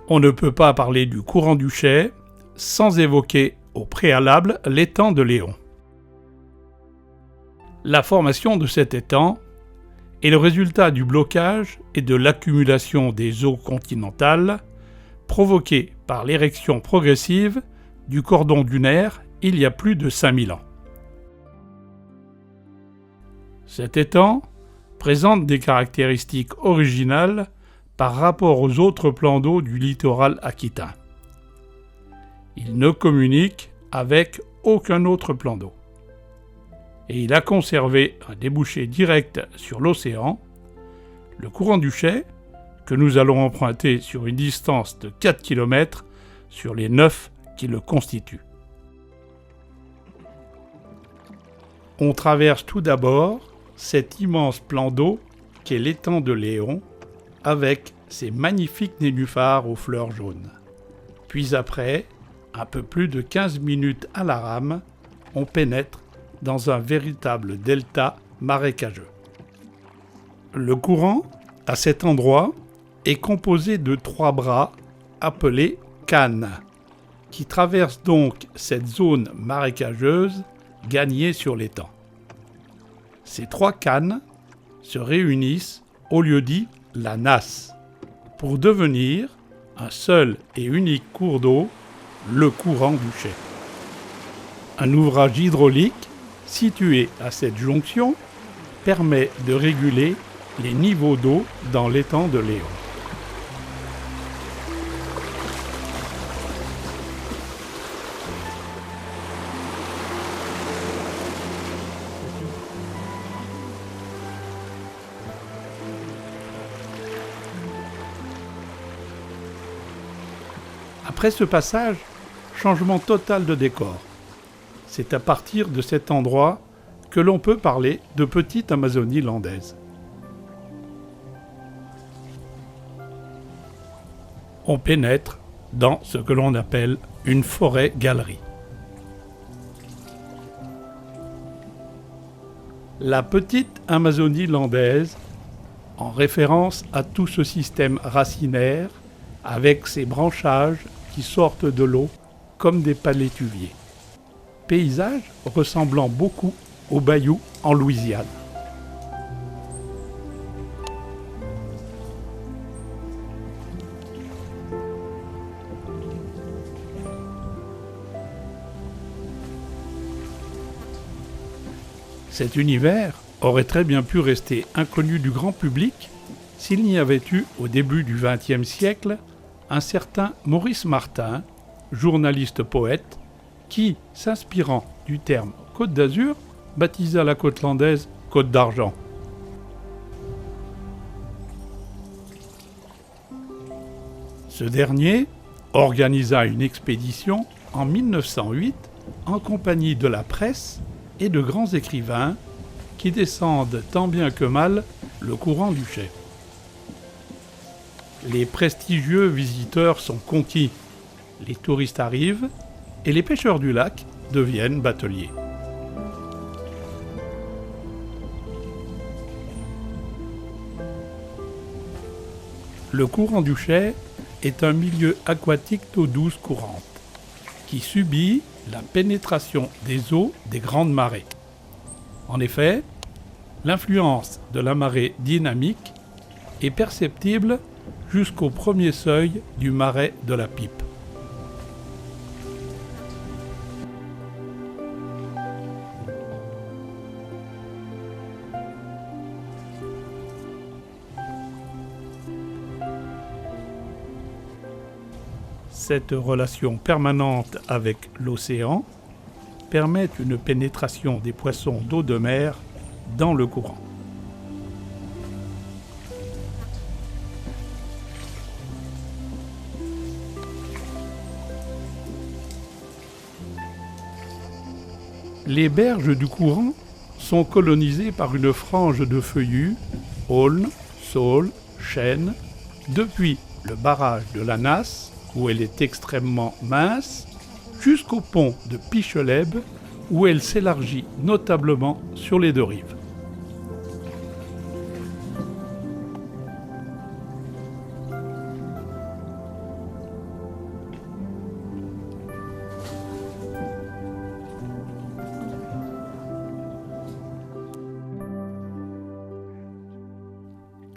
On ne peut pas parler du courant du Chay sans évoquer au préalable l'étang de Léon. La formation de cet étang est le résultat du blocage et de l'accumulation des eaux continentales provoquées par l'érection progressive du cordon dunaire il y a plus de 5000 ans. Cet étang présente des caractéristiques originales par rapport aux autres plans d'eau du littoral aquitain. Il ne communique avec aucun autre plan d'eau. Et il a conservé un débouché direct sur l'océan, le courant du Chay, que nous allons emprunter sur une distance de 4 km sur les 9 qui le constituent. On traverse tout d'abord cet immense plan d'eau qu'est l'étang de Léon, avec ses magnifiques nénuphars aux fleurs jaunes. Puis après, un peu plus de 15 minutes à la rame, on pénètre dans un véritable delta marécageux. Le courant, à cet endroit, est composé de 3 bras appelés cannes, qui traversent donc cette zone marécageuse gagnée sur l'étang. Ces 3 cannes se réunissent au lieu-dit la Nasse, pour devenir un seul et unique cours d'eau, le courant du Chay. Un ouvrage hydraulique situé à cette jonction permet de réguler les niveaux d'eau dans l'étang de Léon. Après ce passage, changement total de décor. C'est à partir de cet endroit que l'on peut parler de petite Amazonie landaise. On pénètre dans ce que l'on appelle une forêt-galerie. La petite Amazonie landaise, en référence à tout ce système racinaire, avec ses branchages qui sortent de l'eau comme des palétuviers. Paysage ressemblant beaucoup au bayou en Louisiane. Cet univers aurait très bien pu rester inconnu du grand public s'il n'y avait eu, au début du XXe siècle, un certain Maurice Martin, journaliste-poète, qui, s'inspirant du terme Côte d'Azur, baptisa la côte landaise Côte d'Argent. Ce dernier organisa une expédition en 1908 en compagnie de la presse et de grands écrivains qui descendent tant bien que mal le courant du Chay. Les prestigieux visiteurs sont conquis, les touristes arrivent et les pêcheurs du lac deviennent bateliers. Le courant du Chay est un milieu aquatique d'eau douce courante qui subit la pénétration des eaux des grandes marées. En effet, l'influence de la marée dynamique est perceptible jusqu'au premier seuil du marais de la Pipe. Cette relation permanente avec l'océan permet une pénétration des poissons d'eau de mer dans le courant. Les berges du courant sont colonisées par une frange de feuillus, aulnes, saules, chênes, depuis le barrage de la Nasse, où elle est extrêmement mince, jusqu'au pont de Pichelèbe, où elle s'élargit notablement sur les 2 rives.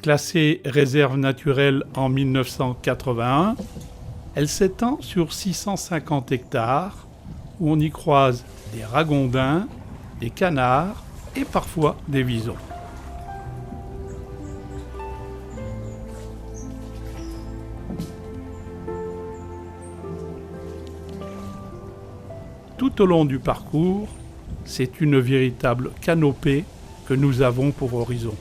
Classée réserve naturelle en 1981, elle s'étend sur 650 hectares où on y croise des ragondins, des canards et parfois des visons. Tout au long du parcours, c'est une véritable canopée que nous avons pour horizon.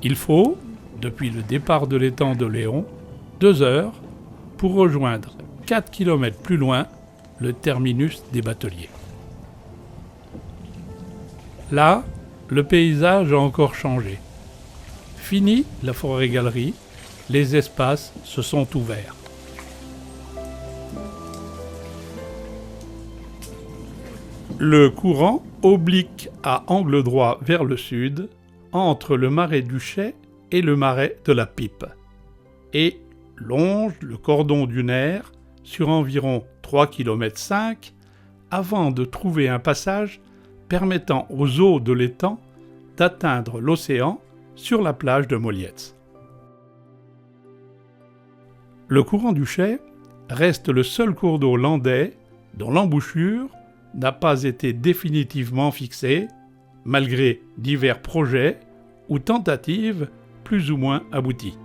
Il faut, depuis le départ de l'étang de Léon, 2 heures pour rejoindre 4 km plus loin le terminus des bateliers. Là, le paysage a encore changé. Fini la forêt-galerie, les espaces se sont ouverts. Le courant oblique à angle droit vers le sud, entre le marais du Chais et le marais de la Pipe, et longe le cordon dunaire sur environ 3,5 km avant de trouver un passage permettant aux eaux de l'étang d'atteindre l'océan sur la plage de Molietz. Le courant du Chais reste le seul cours d'eau landais dont l'embouchure n'a pas été définitivement fixée, malgré divers projets ou tentatives plus ou moins abouties.